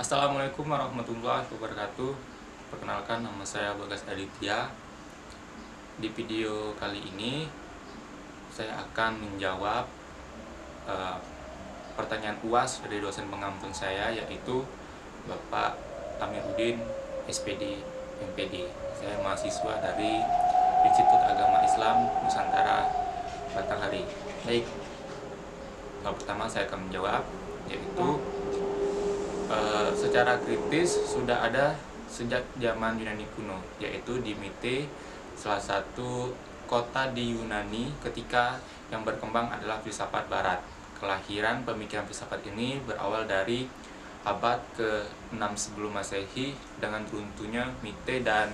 Assalamualaikum warahmatullahi wabarakatuh. Perkenalkan, nama saya Bagas Aditya. Di video kali ini saya akan menjawab pertanyaan UAS dari dosen pengampun saya, yaitu Bapak Amiruddin, SPD, MPD. Saya mahasiswa dari Institut Agama Islam Nusantara, Batanghari. Baik, yang pertama saya akan menjawab, yaitu secara kritis sudah ada sejak zaman Yunani kuno, yaitu di Mite, salah satu kota di Yunani ketika yang berkembang adalah filsafat barat. Kelahiran pemikiran filsafat ini berawal dari abad ke-6 sebelum Masehi dengan runtuhnya Mite dan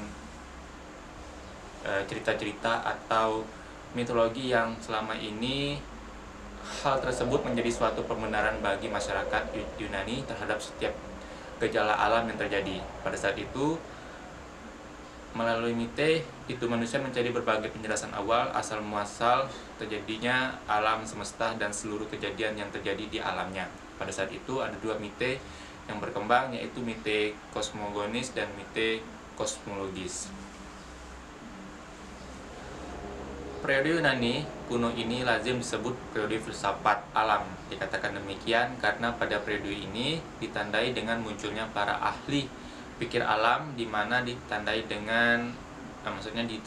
cerita-cerita atau mitologi yang selama ini hal tersebut menjadi suatu pembenaran bagi masyarakat Yunani terhadap setiap gejala alam yang terjadi. Pada saat itu, melalui mite, itu manusia mencari berbagai penjelasan awal, asal muasal terjadinya alam semesta dan seluruh kejadian yang terjadi di alamnya. Pada saat itu ada dua mite yang berkembang, yaitu mite kosmogonis dan mite kosmologis. Periode Yunani kuno ini lazim disebut periode filsafat alam. Dikatakan demikian karena pada periode ini ditandai dengan munculnya para ahli pikir alam, di mana ditandai dengan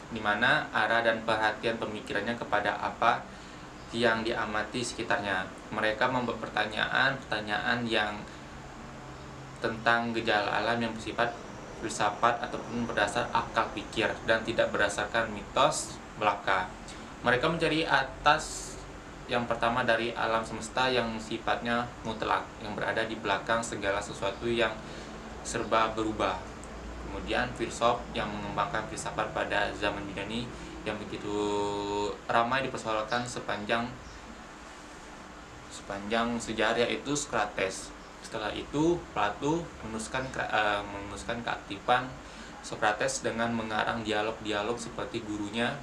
di mana arah dan perhatian pemikirannya kepada apa yang diamati sekitarnya. Mereka membuat pertanyaan yang tentang gejala alam yang bersifat filsafat ataupun berdasar akal pikir dan tidak berdasarkan mitos belaka. Mereka mencari atas yang pertama dari alam semesta yang sifatnya mutlak, yang berada di belakang segala sesuatu yang serba berubah. Kemudian filsuf yang mengembangkan filsafat pada zaman Yunani yang begitu ramai dipersoalkan sepanjang sejarah, yaitu Socrates. Setelah itu Plato meneruskan keaktifan Socrates dengan mengarang dialog-dialog seperti gurunya.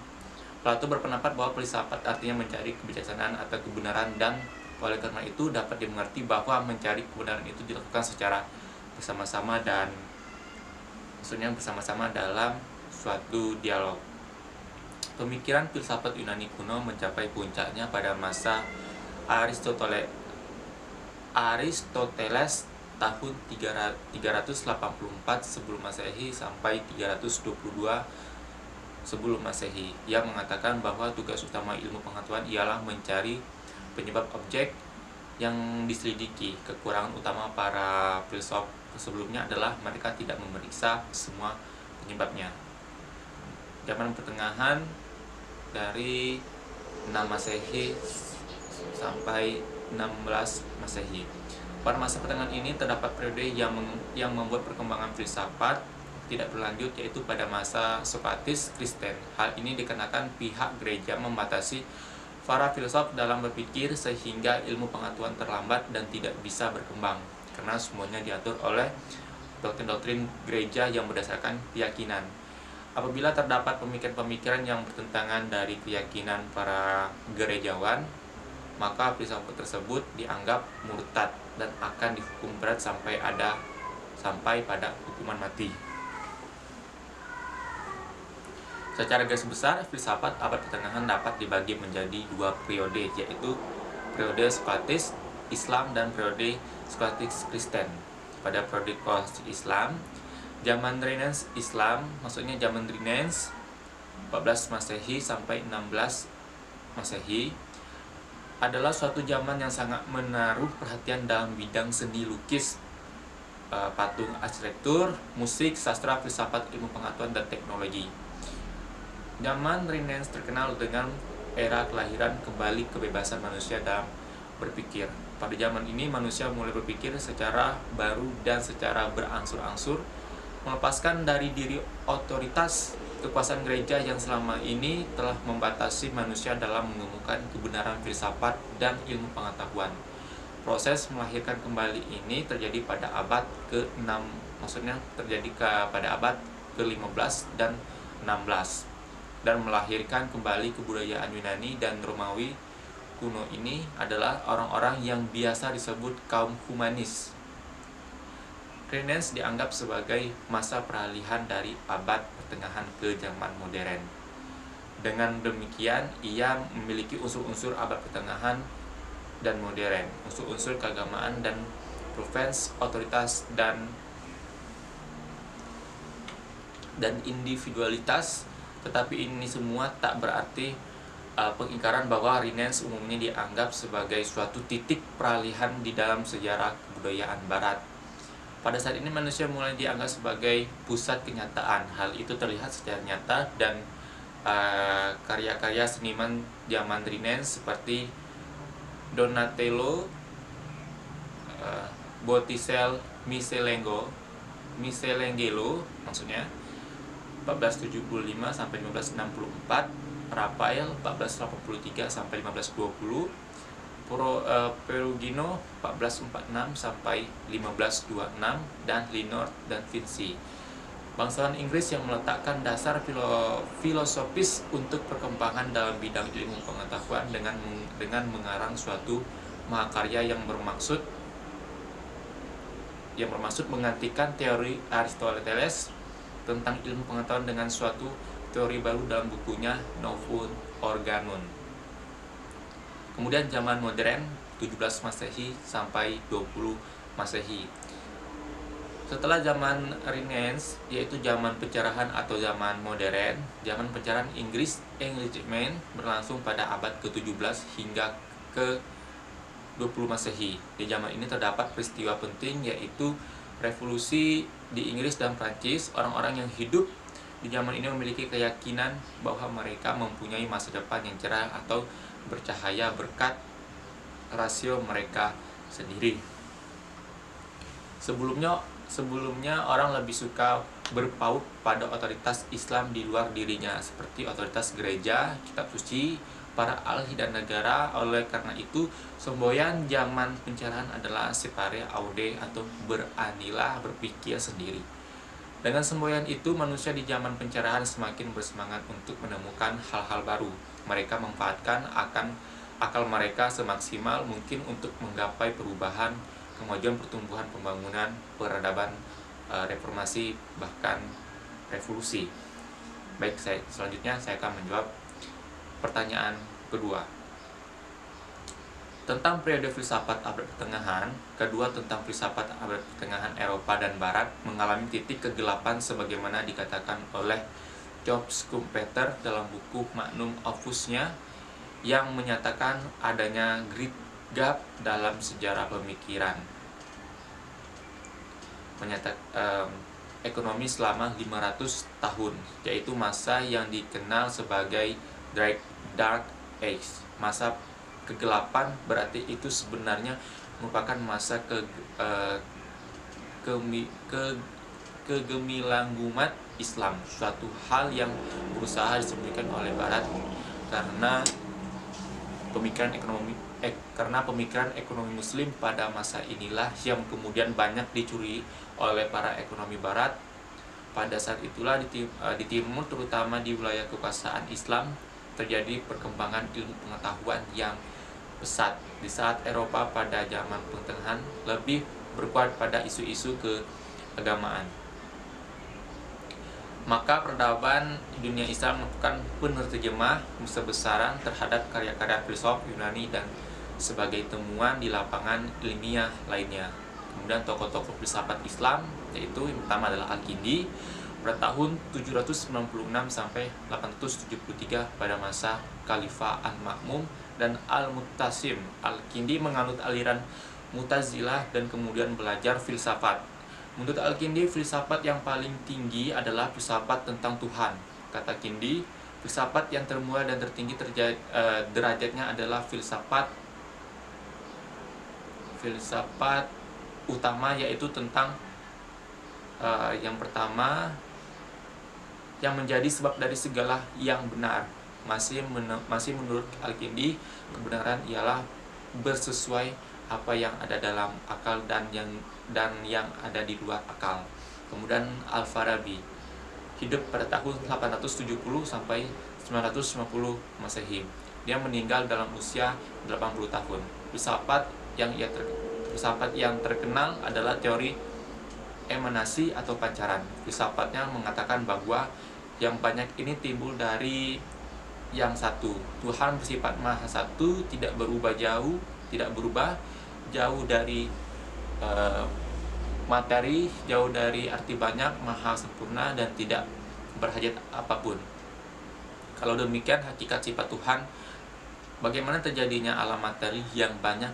Plato berpendapat bahwa filsafat artinya mencari kebijaksanaan atau kebenaran, dan oleh karena itu dapat dimengerti bahwa mencari kebenaran itu dilakukan secara bersama-sama dan maksudnya bersama-sama dalam suatu dialog. Pemikiran filsafat Yunani kuno mencapai puncaknya pada masa Aristoteles tahun 384 sebelum Masehi sampai 322 sebelum Masehi. Ia mengatakan bahwa tugas utama ilmu pengetahuan ialah mencari penyebab objek yang diselidiki. Kekurangan utama para filsuf sebelumnya adalah mereka tidak memeriksa semua penyebabnya. Zaman pertengahan dari 6 Masehi sampai 16 Masehi. Pada masa pertengahan ini terdapat periode yang membuat perkembangan filsafat tidak berlanjut, yaitu pada masa Sokrates Kristen. Hal ini dikarenakan pihak gereja membatasi para filsuf dalam berpikir sehingga ilmu pengetahuan terlambat dan tidak bisa berkembang karena semuanya diatur oleh doktrin-doktrin gereja yang berdasarkan keyakinan. Apabila terdapat pemikiran-pemikiran yang bertentangan dari keyakinan para gerejawan, maka filsafat tersebut dianggap murtad dan akan dihukum berat sampai pada hukuman mati. Secara garis besar, filsafat abad pertengahan dapat dibagi menjadi dua periode, yaitu periode Skolastik Islam dan periode Skolastik Kristen. Pada periode Skolastik Islam, zaman Renaissance Islam, maksudnya zaman Renaissance 14 Masehi sampai 16 Masehi, adalah suatu zaman yang sangat menaruh perhatian dalam bidang seni lukis, patung, arsitektur, musik, sastra, filsafat, ilmu pengetahuan, dan teknologi. Zaman Renaissance terkenal dengan era kelahiran kembali kebebasan manusia dalam berpikir. Pada zaman ini manusia mulai berpikir secara baru dan secara berangsur-angsur, melepaskan dari diri otoritas kekuasaan gereja yang selama ini telah membatasi manusia dalam menemukan kebenaran filsafat dan ilmu pengetahuan. Proses melahirkan kembali ini terjadi pada abad ke-6, maksudnya terjadi pada abad ke-15 dan 16. Dan melahirkan kembali kebudayaan Yunani dan Romawi kuno ini adalah orang-orang yang biasa disebut kaum humanis. Renaissance dianggap sebagai masa peralihan dari abad pertengahan ke zaman modern. Dengan demikian, ia memiliki unsur-unsur abad pertengahan dan modern, unsur-unsur keagamaan dan provence, otoritas dan individualitas. Tetapi ini semua tak berarti pengingkaran bahwa Renaissance umumnya dianggap sebagai suatu titik peralihan di dalam sejarah kebudayaan Barat. Pada saat ini manusia mulai dianggap sebagai pusat kenyataan. Hal itu terlihat secara nyata dan karya-karya seniman zaman Renaissance seperti Donatello, Botticelli, Michelangelo maksudnya 1475 sampai 1564, Raphael 1483 sampai 1520, Perugino 1446 sampai 1526, dan Leonardo da Vinci. Bangsawan Inggris yang meletakkan dasar filosofis untuk perkembangan dalam bidang ilmu pengetahuan dengan mengarang suatu mahakarya yang bermaksud menggantikan teori Aristoteles tentang ilmu pengetahuan dengan suatu teori baru dalam bukunya Novum Organum. Kemudian zaman modern 17 Masehi sampai 20 Masehi. Setelah zaman Renaissance, yaitu zaman pencerahan atau zaman modern, zaman pencerahan Inggris Enlightenment berlangsung pada abad ke-17 hingga ke-20 Masehi. Di zaman ini terdapat peristiwa penting, yaitu revolusi di Inggris dan Prancis. Orang-orang yang hidup di zaman ini memiliki keyakinan bahwa mereka mempunyai masa depan yang cerah atau bercahaya berkat rasio mereka sendiri. Sebelumnya orang lebih suka berpaut pada otoritas Islam di luar dirinya, seperti otoritas gereja, kitab suci, para ahli dan negara. Oleh karena itu, semboyan zaman pencerahan adalah separe aude atau beranilah berpikir sendiri. Dengan semboyan itu, manusia di zaman pencerahan semakin bersemangat untuk menemukan hal-hal baru. Mereka memanfaatkan akal mereka semaksimal mungkin untuk menggapai perubahan, kemajuan, pertumbuhan, pembangunan, peradaban, reformasi, bahkan revolusi. Baik, selanjutnya saya akan menjawab pertanyaan kedua tentang periode filsafat abad pertengahan. Kedua, tentang filsafat abad pertengahan Eropa dan Barat mengalami titik kegelapan sebagaimana dikatakan oleh Job Schumpeter dalam buku Magnum Opusnya, yang menyatakan adanya great gap dalam sejarah pemikiran. Ekonomi selama 500 tahun, yaitu masa yang dikenal sebagai Dark Age. Masa kegelapan berarti itu sebenarnya merupakan masa kegemilangan umat Islam, suatu hal yang berusaha disembunyikan oleh Barat karena pemikiran ekonomi Muslim pada masa inilah yang kemudian banyak dicuri oleh para ekonomi Barat. Pada saat itulah di timur, terutama di wilayah kekuasaan Islam, terjadi perkembangan ilmu pengetahuan yang pesat. Di saat Eropa pada zaman pertengahan lebih berkuat pada isu-isu keagamaan, maka peradaban dunia Islam melakukan penerjemah besar-besaran terhadap karya-karya filsuf Yunani dan sebagai temuan di lapangan ilmiah lainnya. Kemudian tokoh-tokoh filsafat Islam, yaitu yang pertama adalah Al-Kindi pada tahun 796 sampai 873 pada masa Khalifah Al-Ma'mun dan Al-Mu'tasim. Al-Kindi menganut aliran Mu'tazilah dan kemudian belajar filsafat. Menurut Al-Kindi, filsafat yang paling tinggi adalah filsafat tentang Tuhan. Kata Kindi, filsafat yang termulia dan tertinggi derajatnya adalah filsafat utama, yaitu tentang yang pertama, yang menjadi sebab dari segala yang benar. Masih menurut Al-Kindi, kebenaran ialah bersesuai apa yang ada dalam akal dan yang ada di luar akal. Kemudian Al-Farabi hidup pada tahun 870 sampai 950 Masehi. Dia meninggal dalam usia 80 tahun. Filsafat yang terkenal adalah teori emanasi atau pancaran. Filsafatnya mengatakan bahwa yang banyak ini timbul dari yang satu. Tuhan bersifat maha satu, tidak berubah jauh dari materi, jauh dari arti banyak, maha sempurna dan tidak berhajat apapun. Kalau demikian hakikat sifat Tuhan, bagaimana terjadinya alam materi yang banyak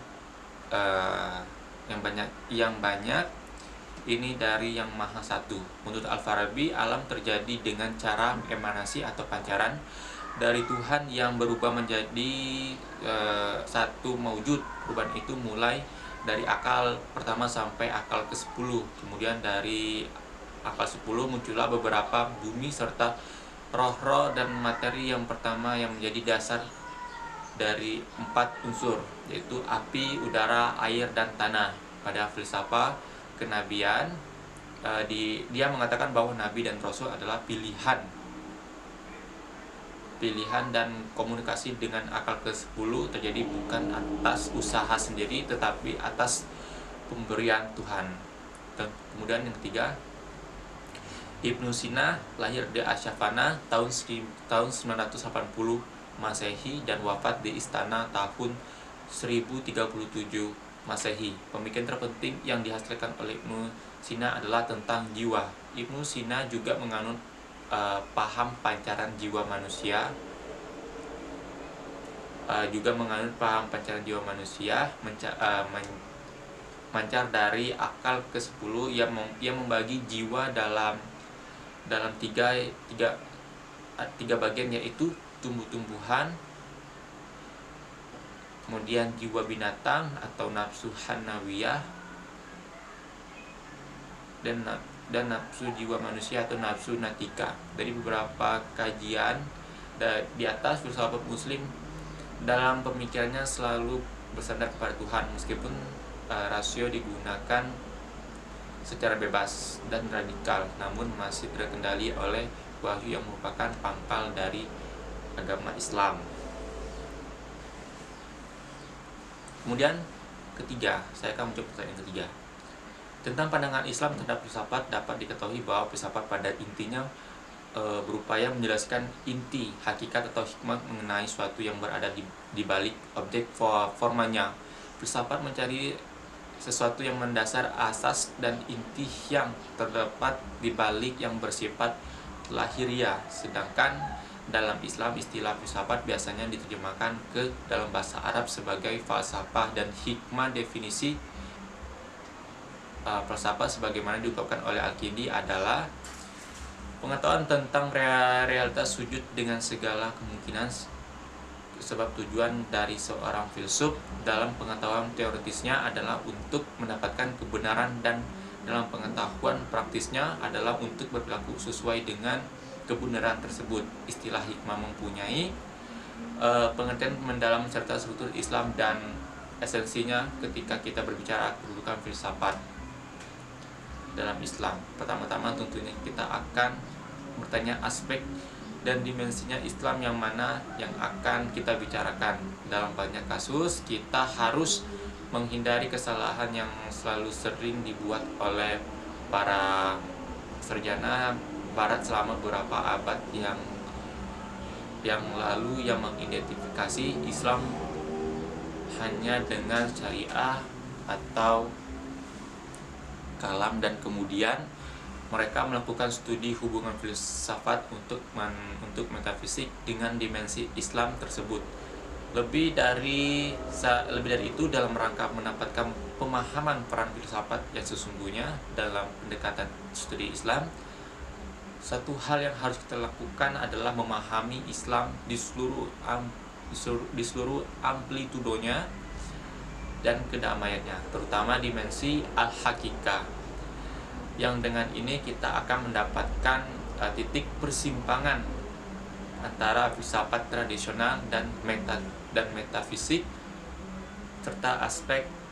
ini dari yang maha satu. Menurut Al-Farabi, alam terjadi dengan cara emanasi atau pancaran dari Tuhan yang berubah menjadi satu maujud. Perubahan itu mulai dari akal pertama sampai akal ke-10. Kemudian dari akal 10 muncullah beberapa bumi serta roh-roh dan materi yang pertama yang menjadi dasar dari 4 unsur, yaitu api, udara, air, dan tanah. Pada filsafat kenabian, dia mengatakan bahwa nabi dan rasul adalah pilihan dan komunikasi dengan akal ke-10 terjadi bukan atas usaha sendiri tetapi atas pemberian Tuhan. Dan kemudian yang ketiga, Ibnu Sina lahir di Asyafana tahun 980 Masehi dan wafat di istana tahun 1037 Masehi. Pemikiran terpenting yang dihasilkan oleh Ibnu Sina adalah tentang jiwa. Ibnu Sina juga menganut paham pancaran jiwa manusia, mancar dari akal ke-10 yang membagi jiwa dalam tiga bagian, yaitu tumbuh-tumbuhan, kemudian jiwa binatang atau nafsu hanawiyah, dan nafsu jiwa manusia atau nafsu natika. Dari beberapa kajian di atas, filsafat muslim dalam pemikirannya selalu bersandar kepada Tuhan, meskipun rasio digunakan secara bebas dan radikal, namun masih terkendali oleh wahyu yang merupakan pangkal dari agama Islam. Kemudian ketiga, saya akan mencoba pertanyaan ketiga. Tentang pandangan Islam terhadap filsafat, dapat diketahui bahwa filsafat pada intinya berupaya menjelaskan inti, hakikat atau hikmah mengenai suatu yang berada di balik objek formanya. Filsafat mencari sesuatu yang mendasar asas dan inti yang terdapat di balik yang bersifat lahiriah. Sedangkan dalam Islam, istilah filsafat biasanya diterjemahkan ke dalam bahasa Arab sebagai falsafah, dan hikmah definisi falsafah sebagaimana diungkapkan oleh Al-Kindi adalah pengetahuan tentang realitas wujud dengan segala kemungkinan. Sebab tujuan dari seorang filsuf dalam pengetahuan teoritisnya adalah untuk mendapatkan kebenaran, dan dalam pengetahuan praktisnya adalah untuk berperilaku sesuai dengan kebenaran tersebut. Istilah hikmah mempunyai pengertian mendalam serta struktur Islam dan esensinya ketika kita berbicara kedudukan filsafat dalam Islam. Pertama-tama tentunya kita akan bertanya aspek dan dimensinya Islam yang mana yang akan kita bicarakan. Dalam banyak kasus kita harus menghindari kesalahan yang selalu sering dibuat oleh para sarjana Barat selama beberapa abad yang lalu, yang mengidentifikasi Islam hanya dengan syariah atau kalam, dan kemudian mereka melakukan studi hubungan filsafat untuk metafisik dengan dimensi Islam tersebut. Lebih dari itu, dalam rangka mendapatkan pemahaman peran filsafat yang sesungguhnya dalam pendekatan studi Islam, satu hal yang harus kita lakukan adalah memahami Islam di seluruh amplitudonya dan kedamaiannya, terutama dimensi al-hakikah, yang dengan ini kita akan mendapatkan titik persimpangan antara filsafat tradisional dan metafisik, serta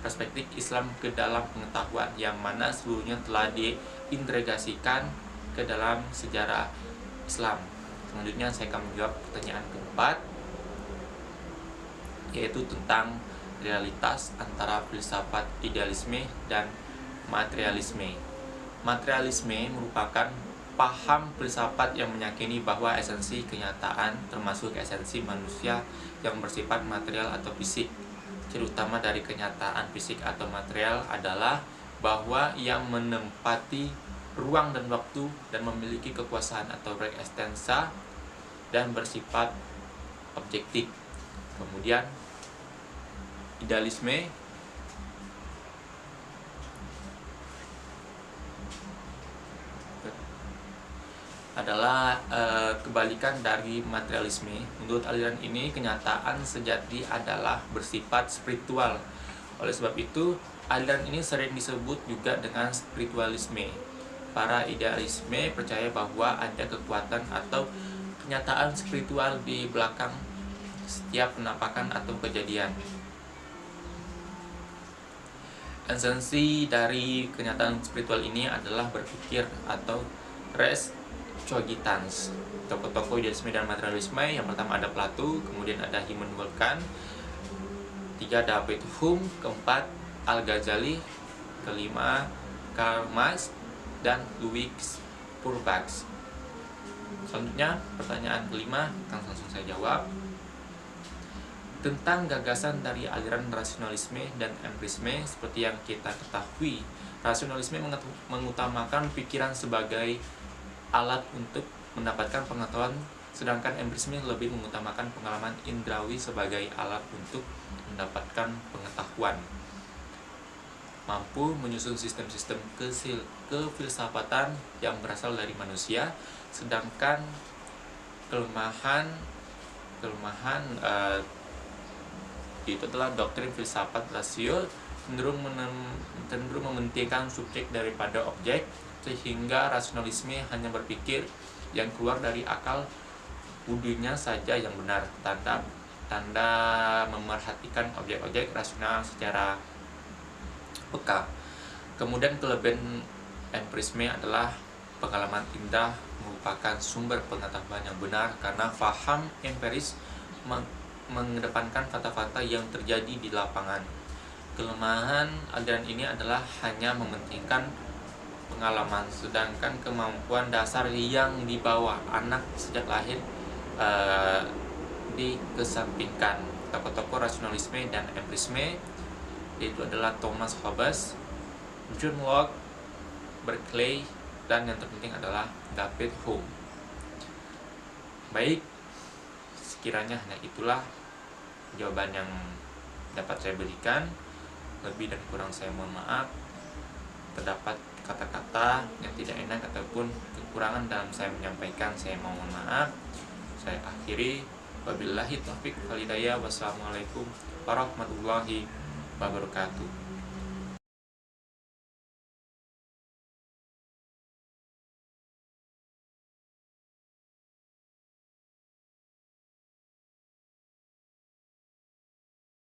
perspektif Islam ke dalam pengetahuan, yang mana seluruhnya telah diintegrasikan ke dalam sejarah Islam. Selanjutnya saya akan menjawab pertanyaan keempat, yaitu tentang realitas antara filsafat idealisme dan materialisme. Materialisme merupakan paham filsafat yang meyakini bahwa esensi kenyataan, termasuk esensi manusia yang bersifat material atau fisik. Ciri utama dari kenyataan fisik atau material adalah bahwa ia menempati ruang dan waktu dan memiliki kekuasaan atau reeksistensa dan bersifat objektif. Kemudian idealisme adalah kebalikan dari materialisme. Menurut aliran ini, kenyataan sejati adalah bersifat spiritual. Oleh sebab itu, aliran ini sering disebut juga dengan spiritualisme. Para idealisme percaya bahwa ada kekuatan atau kenyataan spiritual di belakang setiap penampakan atau kejadian. Esensi dari kenyataan spiritual ini adalah berpikir atau res cogitans. Tokoh-tokoh idealisme dan materialisme, yang pertama ada Plato, kemudian ada Immanuel Kant, tiga David Hume, keempat Al-Ghazali, kelima Karl Marx, dan Louis Feuerbach. Selanjutnya pertanyaan kelima akan langsung saya jawab tentang gagasan dari aliran rasionalisme dan empirisme. Seperti yang kita ketahui, rasionalisme mengutamakan pikiran sebagai alat untuk mendapatkan pengetahuan, sedangkan empirisme lebih mengutamakan pengalaman indrawi sebagai alat untuk mendapatkan pengetahuan. Mampu menyusun sistem-sistem kefilsafatan yang berasal dari manusia, sedangkan kelemahan itu adalah doktrin filsafat rasio cenderung mementingkan subjek daripada objek, sehingga rasionalisme hanya berpikir yang keluar dari akal budinya saja yang benar, tanda memerhatikan objek-objek rasional secara peka. Kemudian kelebihan empirisme adalah pengalaman indah merupakan sumber pengetahuan yang benar, karena paham empiris mengedepankan fakta-fakta yang terjadi di lapangan. Kelemahan aliran ini adalah hanya mementingkan pengalaman, sedangkan kemampuan dasar yang dibawa anak sejak lahir dikesampingkan. Tokoh-tokoh rasionalisme dan empirisme yaitu adalah Thomas Hobbes, John Locke, Berkeley, dan yang terpenting adalah David Hume. Baik, sekiranya hanya itulah jawaban yang dapat saya berikan. Lebih dan kurang saya mohon maaf. Terdapat kata-kata yang tidak enak ataupun kekurangan dalam saya menyampaikan, saya mohon maaf. Saya akhiri. Wabillahi taufiq wal hidayah. Wassalamualaikum warahmatullahi wabarakatuh.